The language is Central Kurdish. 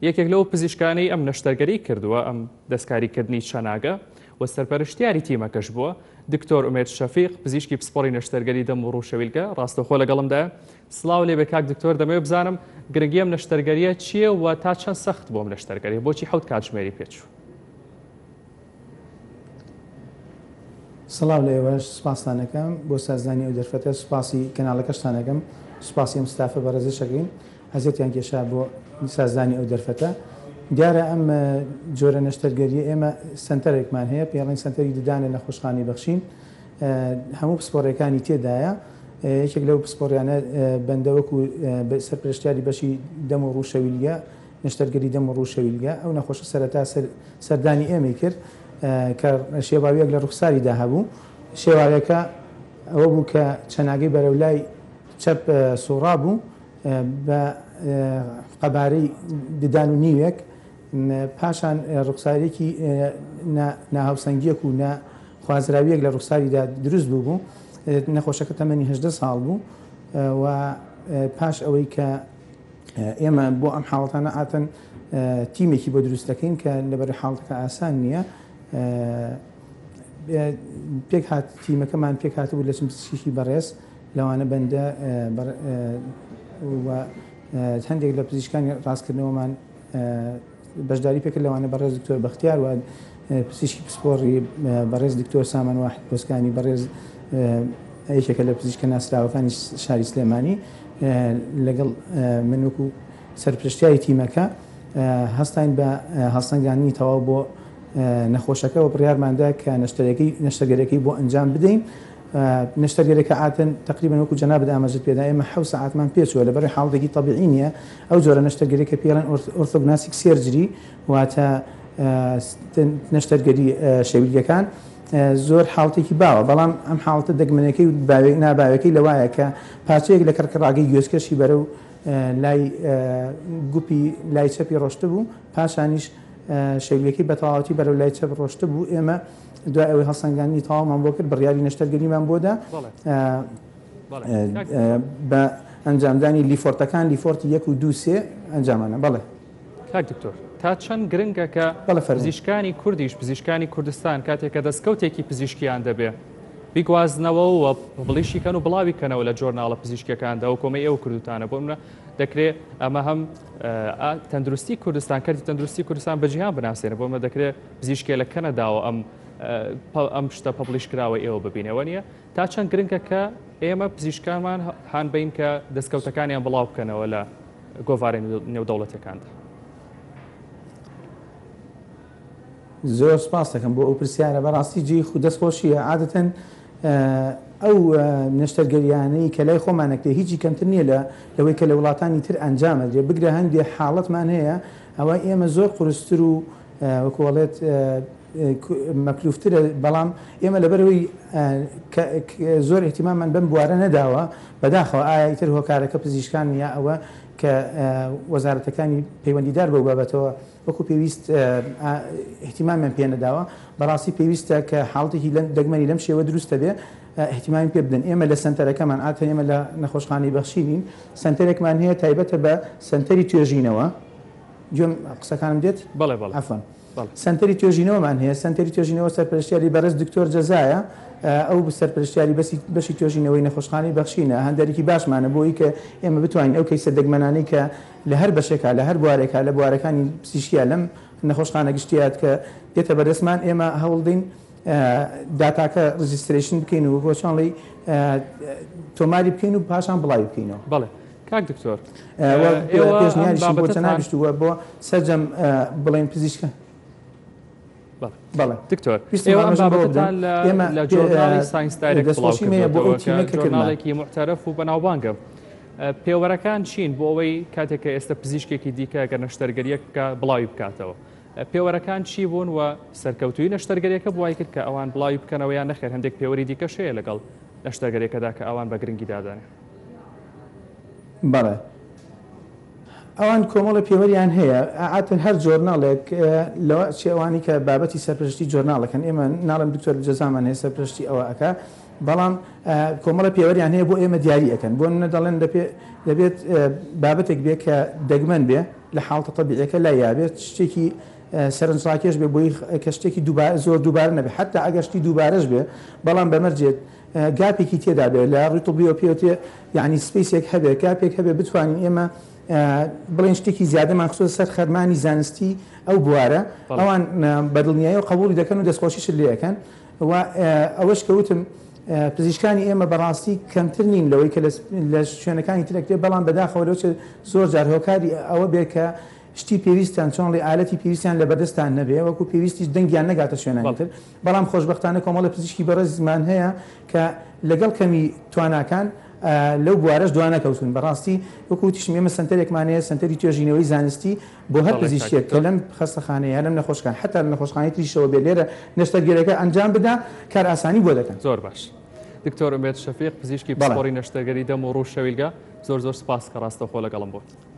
یەکێک لەو پزیشکانەی ئەم نەشتەرگەری کردووە ئەم دەستکاریکردنی چەناگە و سەرپەرشتیاری تیمەکەش بووە دکتۆر ئومێد شەفیق پزیشکی پسپۆڕی نەشتەرگەری دەم و ڕووشەویلگە. ڕاستەخۆ لەگەڵمدا سڵاو لێ بێ کاک دکتۆر، دەمەوێت بزانم گرنگی ئەم نەشتەرگەریە چییە و تا چەند سەخت بۆ ئەم نەشتەرگەری، بۆچی 7 کاتژمێری پێچوو؟ سڵاو لە ئێوەش سوپاسدانەکەم بۆ سازدانی ئەو دەرفەتە، سوپاسی کەناڵەکەشتانەکەم، سوپاسی ئەم ستافە بەڕێزشەکەین هەزێتیان کێشا بۆ سازدانی ئەو دەرفەتە. دیارە ئەم جۆرە نەشتەرگەریە ئێمە سنتەرێکمان هەیە، پێڵین سنتەری ددانە نەخۆشخانەی بەخشین، هەموو پسپۆڕەکانی تێدایە. یەکێک لەو پسپۆڕیانە بەندەوەکو سەرپەرشتیاری بەشی دەم و ڕووشەویلگە، نەشتەرگەری دەم و ڕووشەویلگە، ئەو نەخۆشە سەرەتا سەردانی ئێمەی کرد کە شێواویەک لە ڕوخساریدا هەبوو. شێواوەکە ئەوە بوو کە چەناگەی بەرەولای چەپ سوڕا بوو بە قەبارەی ددان و نیوێک، پاشان ڕوخسارێکی ناهاوسەنگیەک و خوازراویەک لە ڕوخساریدا دروست بوو. نەخۆشەکە تەمەنی 18 ساڵ بوو و پاش ئەوەی کە ئێمە بۆ ئەم حاڵەتانە ئاتەن تیمێکی بۆ دروستەکەین کە لەبەر حاڵەتەکە ئاسان نییە. پێک هات تیمەکەمان پێک هاتبوو لە چمپسیشی بەڕێز لەوانە بەندە و هەندێک لە پزیشکانی ڕاستکردنەوەمان بەشداری پێکرد لەوانە بەڕێز دکتۆر بەختیار و پزیشکی پسپۆڕی بەڕێز دکتۆر سامان واحد پۆسکانی بەڕێز یەکێکە لە پزیشکە ناسراوەکانی شاری سلێمانی لەگەڵ من وەکو سەرپرشتیاری تیمەکە هەستین بە هەڵسەنگاندنی تەواو بۆ نەخۆشەکە و بڕیارماندا کە نەشتەرگەرەکەی بۆ ئەنجام بدەین. نەشتەرگەرەکە ئاتن تقریبا وەکو جەنابەت ئاماژەت پێدا ئێمە 7 ساعتمان پێچووە لەبەر حاڵەتێکی طبیعی نییە. ئەو جۆرە نەشتەرگەریکە پێڵەن ئۆرتۆگناستیک سێرجری واتە نەشتەرگەری شەویلگەکان زۆر حاڵەتێکی باوە، بەڵام ئەم حاڵەتە دەگمەنەکەی و ناباوەکەی لەوایە کە پارچەیەک لە کەرکڕاگەی گوێزکەشی بەرەو لای گوپی لای چەپی ڕۆشتە بوو، پاشانیش شەویلگەکەی بە تەواوەتی بەرەو لای چەپ ڕۆشتە بوو. ئێمە دوای ئەوەی هەڵسەنگاندنی تەواومان بۆ کرد بڕیاری نەشتەرگەریمان بۆدا بە ئەنجامدانی لیفۆرتەکان، لیفۆرتی 1 و 2 3 ئەنجامانە. بەڵێ کاک دکتۆر، تا چەند گرنگە کە پزیشکانی کوردیش پزیشکانی کوردستان کاتێککە دەستکەوتێکی پزیشکیان دەبێ بیگوازنەوە و بڵیشیکەن و بڵاویکەنەوە لە جۆرناڵە پزیشکیەکاندا و کۆمەی ئێوە کوردستانە. بۆ منە دەکرێت ئەمە هەم تەندروستی کوردستان کردی تەندروستی کوردستان بەجیهان بناسێنە، بۆ منە دەکرێت پزیشکێ لە کەنەداوە ئەم شتە پەبلیش کراوە ئێوە ببینەوە نیە. تا چەند گرنگە کە ئێمە پزیشکانمان هان بین کە دەستکەوتەکانیان بڵاو بکەنەوە لە گۆڤارە نێودەوڵەتەکاندا. زۆر سپاس دەکەم بۆ ئەو پرسیارە، بەڕاستی جێی دەستخۆشیە. عادەتەن ئەو نەشتەرگەریانەی کە لای خۆمانەکرێ هیچی کەمتر نییە لەوەی کە لە وڵاتانی تر ئەنجامەدرێ. بگرە هەندێک حاڵەتمان هەیە ئەوە ئێمە زۆر قورستر و وەکوڵێت مەکلوفترە، بەڵام ئێمە لەبەرەوەی زۆر احتیماممان بەم بوارە نەداوە بەداخەوە ئایا ئیتر هۆکارەکە پزیشکان یا ئەوە کە وەزارەتەکانی پەیوەندیدار بەو بابەتەوە وەکو پێویست احتیمامیان پێ نەداوە. بەڕاستی پێویستە کە حاڵەتێکی دەگمەنی لەم شێوە دروستە بێ احتیمامی پێ بدەن. ئێمە لە سنتەرەکەمان ئاتە ئێمە لە نەخۆشخانەی بەخشینین، سنتەرێکمان هەیە تایبەتە بە سنتەری توێژینەوە. گوێم قسەکانم دێت؟ بەڵێ بەڵێ عەفوان. سنتەری توێژینەوەمان هەیە. سنتەری توێژینەوە سەرپەرشتیاری بەڕێز دکتۆر جەزایە، ئەو سەرپەرشتیاری بەشی توێژینەوەی نەخۆشخانەی بەخشینە. هەندێکی باشمانە بۆی کە ئێمە بتوانین ئەو کەیسە دەگمەنانەی کە لە هەر بەشێکا لە هەر بوارێکا لە بوارەکانی پزیشکیە لەم نەخۆشخانە گشتیات کە دێتە بەدەستمان، ئێمە هەوڵدەین داتاکە ڕجیستریشن بکەین و بۆ چۆنڵی تۆماری بکەین و پاشان بڵاوی بکەینەوە. بەڵێ کاک دکتۆر، پێشنیاریشی بۆ جەنابیشتووە بۆ سەرجەم بڵێن پزیشکە. بەڵێ دکتۆر، ئێوە ئەم بابەتتان لە جۆرناڵی ساینس دایرێکت جۆرناڵێکی محتەرەف و بەناوبانگە. پێوەرەکان چین بۆ ئەوەی کاتێککە ئێستا پزیشکێکی دیکە گە نەشتەرگەریەک بکە بڵاوی بکاتەوە؟ پێوەرەکان چی بوون و سەرکەوتوی نەشتەرگەریەکە بوای کرد کە ئەوان بڵاوی بکەنەوە یان نەخێر هەندێک پێوەری دیکەش هەیە لەگەڵ نەشتەرگەریەکەدا کە ئەوان بە گرنگی دادانێ؟ بەڵێ ئەوان کۆمەڵە پێوەریان هەیە. ئاتن هەر جۆرناڵێک لەوە چێوانی کە بابەتی سەرپەرشتی جۆرناڵەکەن، ئێمە ناڵم دکتۆر جەزامان هەیە سەرپەرشتی ئەوە ئەکا، بەڵام کۆمەڵە پێوەریان هەیە بۆ ئێمە دیاری ئەەکەن. بۆ منە دەڵێن دەبێت بابەتێک بێ کە دەگمەن بێ لە حاڵتە تەبیعیەکە لا یابێت شتێکی سەرنجڕاکێش بێ بۆی کە شتێکی زۆر دووبارە نەبێت حتا ئەگەر شتی دووبارەش بێ بەڵام بەمەرجێت گاپێکی تێدا بێت لە ڕیتوبیۆ پێوتێ یعنی سپیسێک هەبێت کاپێک هەبێ بتوانین ئێمە بڵێن شتێکی زیادەمان خصوص سەر خەرمانی زانستی ئەو بوارە ئەوان بەدڵنیایی و قبولی دەکەن و دەستخۆشیش لێەکەن و ئەوەش کەوتم پزیشکانی ئێمە بەڕاستی کەمتر نین لەوەی کە لە شوێنەکانی ترەکرێت بەڵام بەداخەوە لەو زۆر جار هۆکاری ئەوە بێ کە شتی پێویستیان چۆن لێ ئالەتی پێویستیان لە بەردەستان نەبێ وەکو پێویستی دەنگیان نەگاتە شوێنانی تر بەڵام خۆشبەختانە کۆمەڵە پزیشکی بەڕێزمان هەیە کە لەگەڵ کەمی تواناکان لەو بوارەش دوانەکەوتون بەڕاستی وەکو تیشم ئێمە سنتەرێکمانەیە سنتەری توێژینەوەی زانستی بۆ هەر پزیشکێک کە لەم خەستەخانەیە لەم نەخۆشخان حتا لە نەخۆشخانەی تریشەوە بێ لێرە نەشتەرگەرەکە ئەنجام بدا کار ئاسانی بۆ دەکەن. زۆر باش. دکتۆر ئومێد شەفیق پزیشکی پسپۆڕی نەشتەرگەری دەم و ڕوو شەویلگە زۆر سپاس کە ڕاستەوخۆ لەگەڵم بوو.